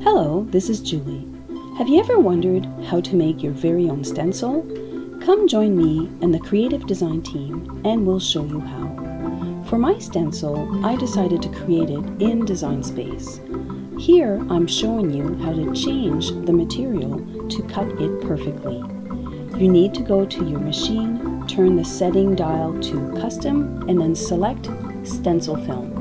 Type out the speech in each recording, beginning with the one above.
Hello, this is Julie. Have you ever wondered how to make your very own stencil? Come join me and the creative design team and we'll show you how. For my stencil, I decided to create it in Design Space. Here, I'm showing you how to change the material to cut it perfectly. You need to go to your machine, turn the setting dial to Custom, and then select Stencil Film.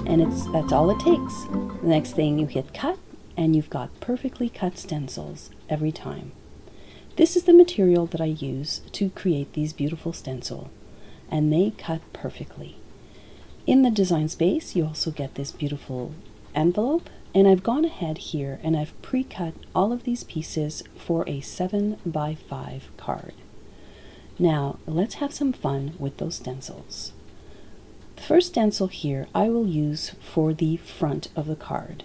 And that's all it takes. The next thing, you hit Cut, and you've got perfectly cut stencils every time. This is the material that I use to create these beautiful stencils, and they cut perfectly. In the Design Space, you also get this beautiful envelope, and I've gone ahead here and I've pre-cut all of these pieces for a 7x5 card. Now, let's have some fun with those stencils. The first stencil here I will use for the front of the card.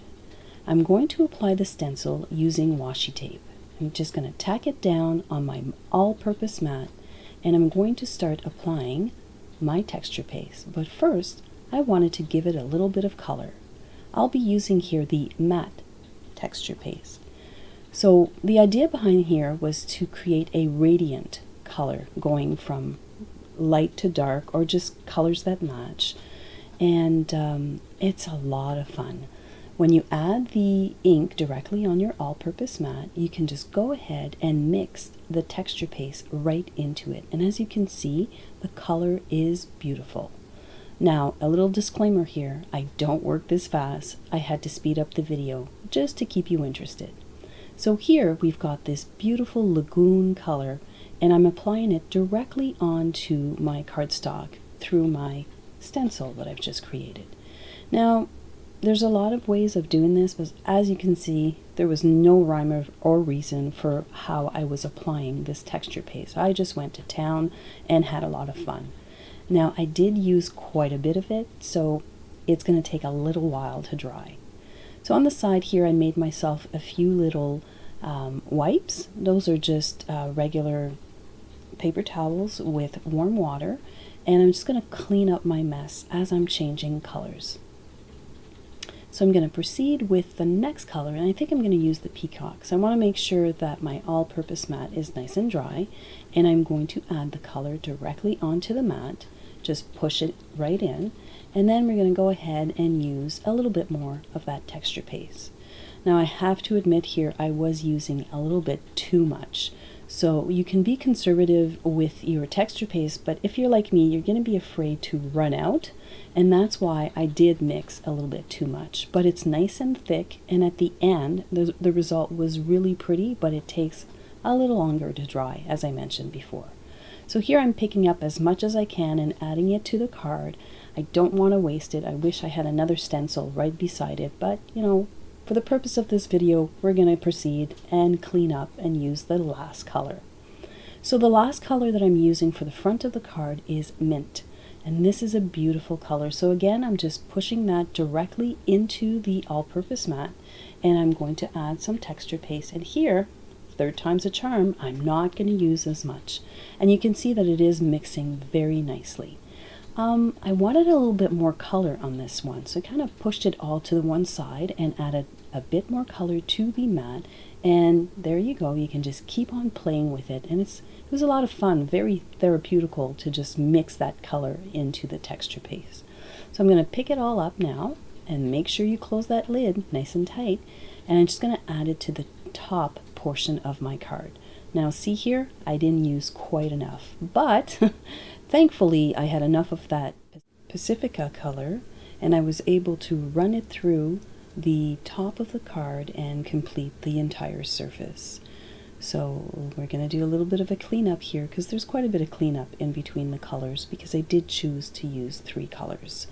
I'm going to apply the stencil using washi tape. I'm just going to tack it down on my all-purpose mat, and I'm going to start applying my texture paste. But first, I wanted to give it a little bit of color. I'll be using here the matte texture paste. So the idea behind here was to create a radiant color going from light to dark, or just colors that match, and it's a lot of fun. When you add the ink directly on your all-purpose mat, you can just go ahead and mix the texture paste right into it, and as you can see, the color is beautiful. Now, a little disclaimer here, I don't work this fast. I had to speed up the video just to keep you interested. So here we've got this beautiful lagoon color, and I'm applying it directly onto my cardstock through my stencil that I've just created. Now, there's a lot of ways of doing this, but as you can see, there was no rhyme or reason for how I was applying this texture paste. I just went to town and had a lot of fun. Now, I did use quite a bit of it, so it's going to take a little while to dry. So on the side here, I made myself a few little wipes. Those are just regular paper towels with warm water, and I'm just going to clean up my mess as I'm changing colors. So I'm going to proceed with the next color, and I think I'm going to use the peacock. So I want to make sure that my all-purpose mat is nice and dry, and I'm going to add the color directly onto the mat. Just push it right in, and then we're going to go ahead and use a little bit more of that texture paste. Now I have to admit here I was using a little bit too much. So you can be conservative with your texture paste, but if you're like me, you're going to be afraid to run out, and that's why I did mix a little bit too much. But it's nice and thick, and at the end, the result was really pretty, but it takes a little longer to dry, as I mentioned before. So here I'm picking up as much as I can and adding it to the card. I don't want to waste it. I wish I had another stencil right beside it, but you know, for the purpose of this video, we're going to proceed and clean up and use the last color. So the last color that I'm using for the front of the card is Mint, and this is a beautiful color. So again, I'm just pushing that directly into the all-purpose mat, and I'm going to add some texture paste. And here, third time's a charm, I'm not going to use as much. And you can see that it is mixing very nicely. I wanted a little bit more color on this one, so I kind of pushed it all to the one side and added a bit more color to the mat, and there you go. You can just keep on playing with it, and it was a lot of fun, very therapeutical to just mix that color into the texture paste. So I'm going to pick it all up now, and make sure you close that lid nice and tight, and I'm just going to add it to the top portion of my card. Now see here, I didn't use quite enough, but thankfully I had enough of that Pacifica color, and I was able to run it through the top of the card and complete the entire surface. So we're going to do a little bit of a cleanup here, because there's quite a bit of cleanup in between the colors, because I did choose to use 3 colors.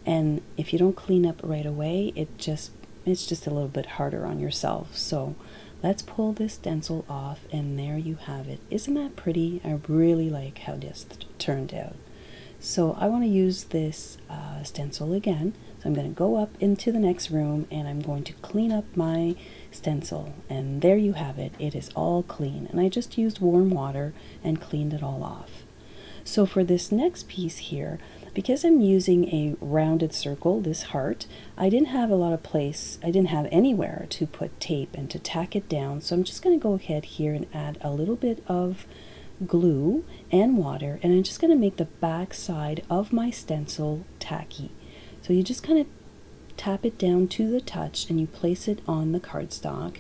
And if you don't clean up right away, it's just a little bit harder on yourself. So let's pull this stencil off, and there you have it. Isn't that pretty? I really like how this turned out. So I want to use this stencil again. So I'm going to go up into the next room, and I'm going to clean up my stencil, and there you have it. It is all clean, and I just used warm water and cleaned it all off. So for this next piece here, Because I'm using a rounded circle, this heart, I didn't have a lot of place, I didn't have anywhere to put tape and to tack it down, so I'm just going to go ahead here and add a little bit of glue and water, and I'm just going to make the back side of my stencil tacky. So you just kind of tap it down to the touch and you place it on the cardstock,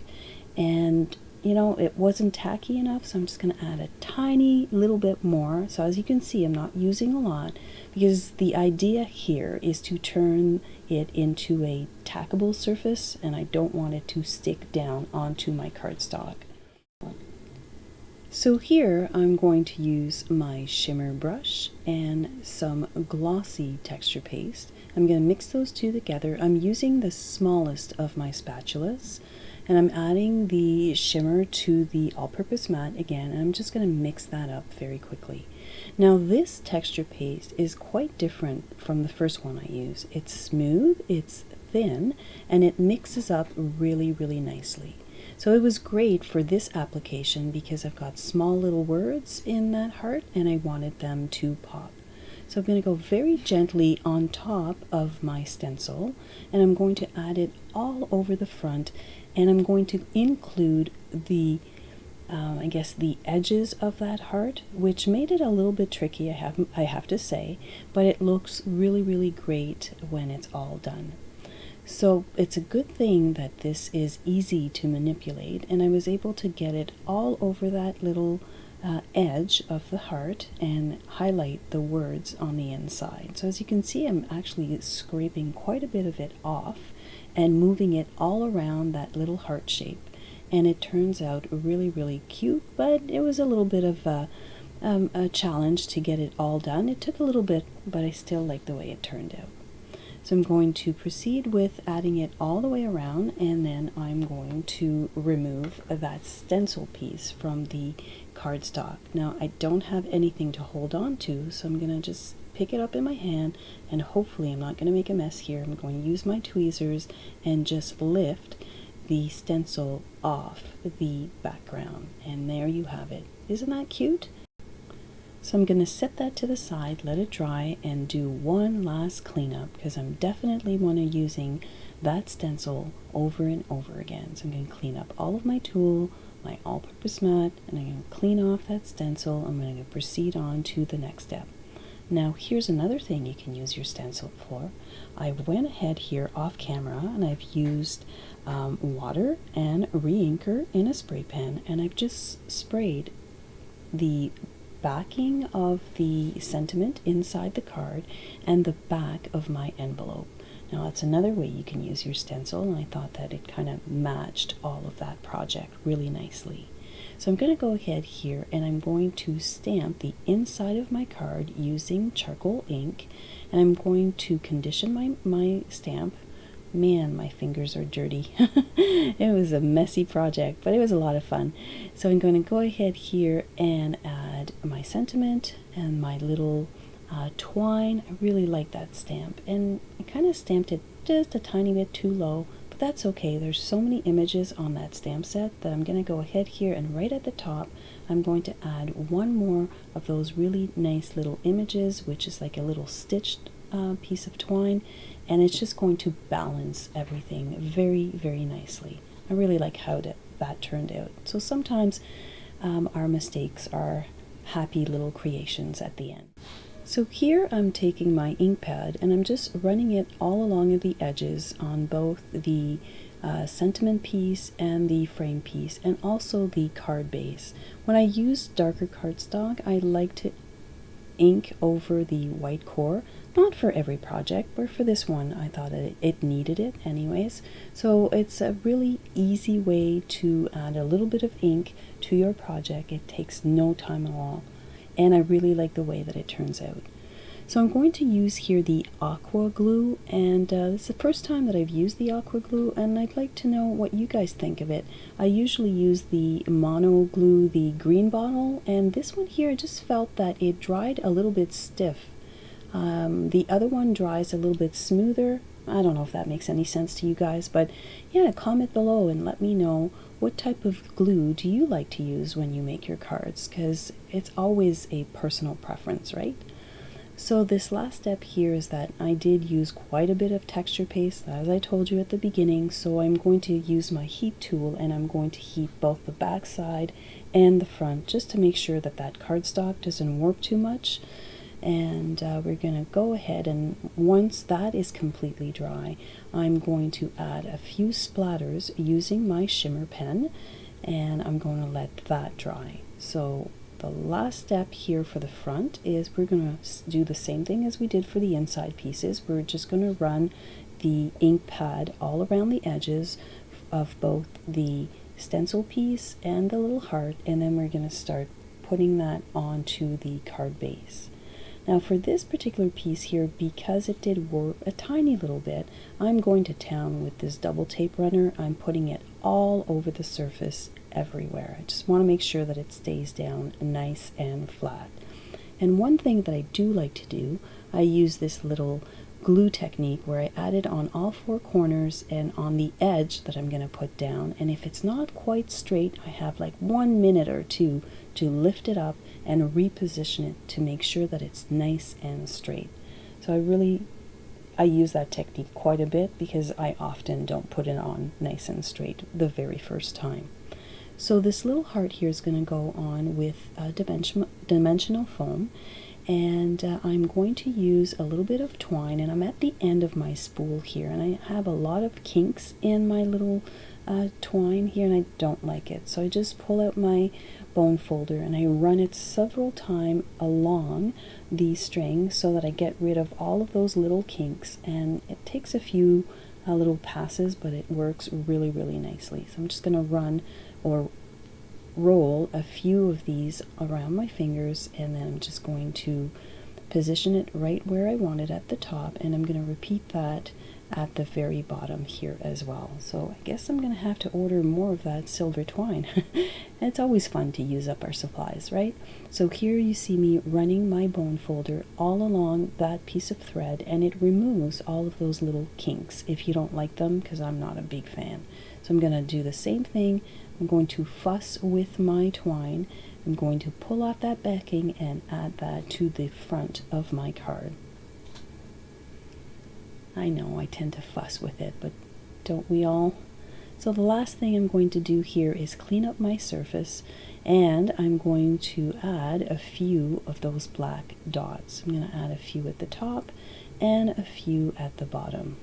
and you know, it wasn't tacky enough, so I'm just going to add a tiny little bit more. So as you can see, I'm not using a lot because the idea here is to turn it into a tackable surface, and I don't want it to stick down onto my cardstock. So here I'm going to use my shimmer brush and some glossy texture paste. I'm going to mix those two together. I'm using the smallest of my spatulas, and I'm adding the shimmer to the all-purpose mat again, and I'm just going to mix that up very quickly. Now this texture paste is quite different from the first one I use. It's smooth, it's thin, and it mixes up really, really nicely. So it was great for this application because I've got small little words in that heart and I wanted them to pop. So I'm going to go very gently on top of my stencil, and I'm going to add it all over the front, and I'm going to include the I guess the edges of that heart, which made it a little bit tricky, I have to say, but it looks really, really great when it's all done. So it's a good thing that this is easy to manipulate, and I was able to get it all over that little edge of the heart and highlight the words on the inside. So as you can see, I'm actually scraping quite a bit of it off and moving it all around that little heart shape, and it turns out really, really cute, but it was a little bit of a challenge to get it all done. It took a little bit, but I still like the way it turned out. So I'm going to proceed with adding it all the way around, and then I'm going to remove that stencil piece from the cardstock. Now I don't have anything to hold on to, so I'm going to just pick it up in my hand, and hopefully I'm not going to make a mess here. I'm going to use my tweezers and just lift the stencil off the background, and there you have it. Isn't that cute? So I'm going to set that to the side, let it dry, and do one last cleanup because I'm definitely want to using that stencil over and over again. So I'm going to clean up all of my tulle, my all-purpose mat, and I'm going to clean off that stencil. I'm going to proceed on to the next step. Now here's another thing you can use your stencil for. I went ahead here off camera and I've used water and re-inker in a spray pen, and I've just sprayed the backing of the sentiment inside the card and the back of my envelope. Now that's another way you can use your stencil, and I thought that it kind of matched all of that project really nicely. So I'm going to go ahead here and I'm going to stamp the inside of my card using charcoal ink, and I'm going to condition my stamp. Man, my fingers are dirty. It was a messy project, but it was a lot of fun. So I'm going to go ahead here and add my sentiment and my little twine. I really like that stamp, and I kind of stamped it just a tiny bit too low, but that's okay. There's so many images on that stamp set that I'm going to go ahead here and right at the top I'm going to add one more of those really nice little images, which is like a little stitched piece of twine, and it's just going to balance everything very, very nicely. I really like how that turned out. So sometimes our mistakes are happy little creations at the end. So here I'm taking my ink pad and I'm just running it all along the edges on both the sentiment piece and the frame piece, and also the card base. When I use darker cardstock, I like to ink over the white core. Not for every project, but for this one I thought it needed it anyways. So it's a really easy way to add a little bit of ink to your project. It takes no time at all, and I really like the way that it turns out. So I'm going to use here the aqua glue, and this is the first time that I've used the aqua glue, and I'd like to know what you guys think of it. I usually use the mono glue, the green bottle, and this one here I just felt that it dried a little bit stiff. The other one dries a little bit smoother. I don't know if that makes any sense to you guys, but yeah, comment below and let me know what type of glue do you like to use when you make your cards, because it's always a personal preference, right? So this last step here is that I did use quite a bit of texture paste, as I told you at the beginning, so I'm going to use my heat tool and I'm going to heat both the back side and the front just to make sure that that cardstock doesn't warp too much. And we're going to go ahead, and once that is completely dry, I'm going to add a few splatters using my shimmer pen, and I'm going to let that dry. So the last step here for the front is we're going to do the same thing as we did for the inside pieces. We're just going to run the ink pad all around the edges of both the stencil piece and the little heart, and then we're going to start putting that onto the card base. Now for this particular piece here, because it did warp a tiny little bit, I'm going to town with this double tape runner. I'm putting it all over the surface everywhere. I just want to make sure that it stays down nice and flat. And one thing that I do like to do, I use this little glue technique where I add it on all four corners and on the edge that I'm going to put down, and if it's not quite straight, I have like 1 minute or two to lift it up and reposition it to make sure that it's nice and straight. So I use that technique quite a bit because I often don't put it on nice and straight the very first time. So this little heart here is going to go on with dimensional foam, and I'm going to use a little bit of twine, and I'm at the end of my spool here, and I have a lot of kinks in my little twine here, and I don't like it. So I just pull out my bone folder and I run it several times along the string so that I get rid of all of those little kinks, and it takes a few little passes, but it works really nicely. So I'm just going to run or roll a few of these around my fingers, and then I'm just going to position it right where I want it at the top, and I'm going to repeat that at the very bottom here as well. So I guess I'm going to have to order more of that silver twine. It's always fun to use up our supplies, right? So here you see me running my bone folder all along that piece of thread, and it removes all of those little kinks if you don't like them, because I'm not a big fan. So I'm going to do the same thing. I'm going to fuss with my twine. I'm going to pull out that backing and add that to the front of my card. I know I tend to fuss with it, but don't we all? So the last thing I'm going to do here is clean up my surface, and I'm going to add a few of those black dots. I'm going to add a few at the top and a few at the bottom.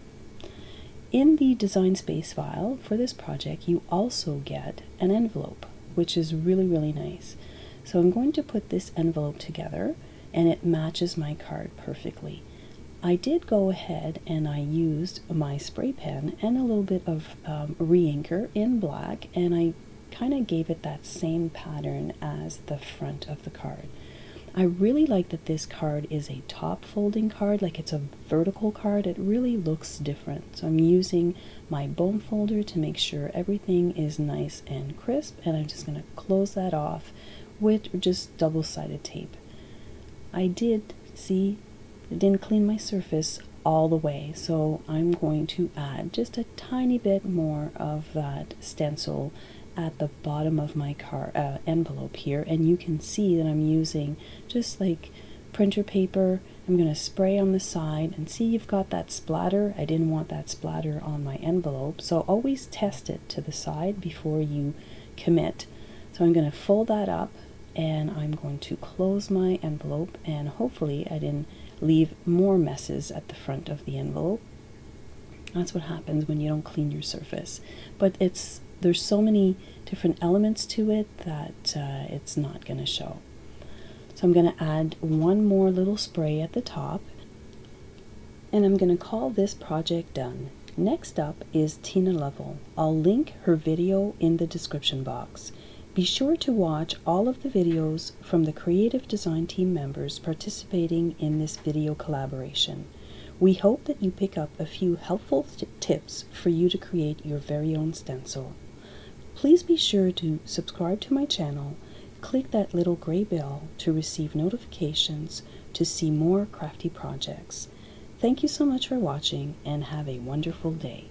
In the design space file for this project, you also get an envelope, which is really nice. So I'm going to put this envelope together, and it matches my card perfectly. I did go ahead and I used my spray pen and a little bit of re-inker in black, and I kind of gave it that same pattern as the front of the card. I really like that this card is a top folding card, like it's a vertical card. It really looks different. So I'm using my bone folder to make sure everything is nice and crisp, and I'm just going to close that off with just double-sided tape. I didn't clean my surface all the way, so I'm going to add just a tiny bit more of that stencil at the bottom of my envelope here, and you can see that I'm using just like printer paper. I'm going to spray on the side, and see, you've got that splatter. I didn't want that splatter on my envelope, so always test it to the side before you commit. So I'm going to fold that up, and I'm going to close my envelope, and hopefully I didn't leave more messes at the front of the envelope. That's what happens when you don't clean your surface. But there's so many different elements to it that it's not going to show. So I'm going to add one more little spray at the top, and I'm going to call this project done. Next up is Tina Lovell. I'll link her video in the description box. Be sure to watch all of the videos from the creative design team members participating in this video collaboration. We hope that you pick up a few helpful tips for you to create your very own stencil. Please be sure to subscribe to my channel, click that little gray bell to receive notifications to see more crafty projects. Thank you so much for watching, and have a wonderful day.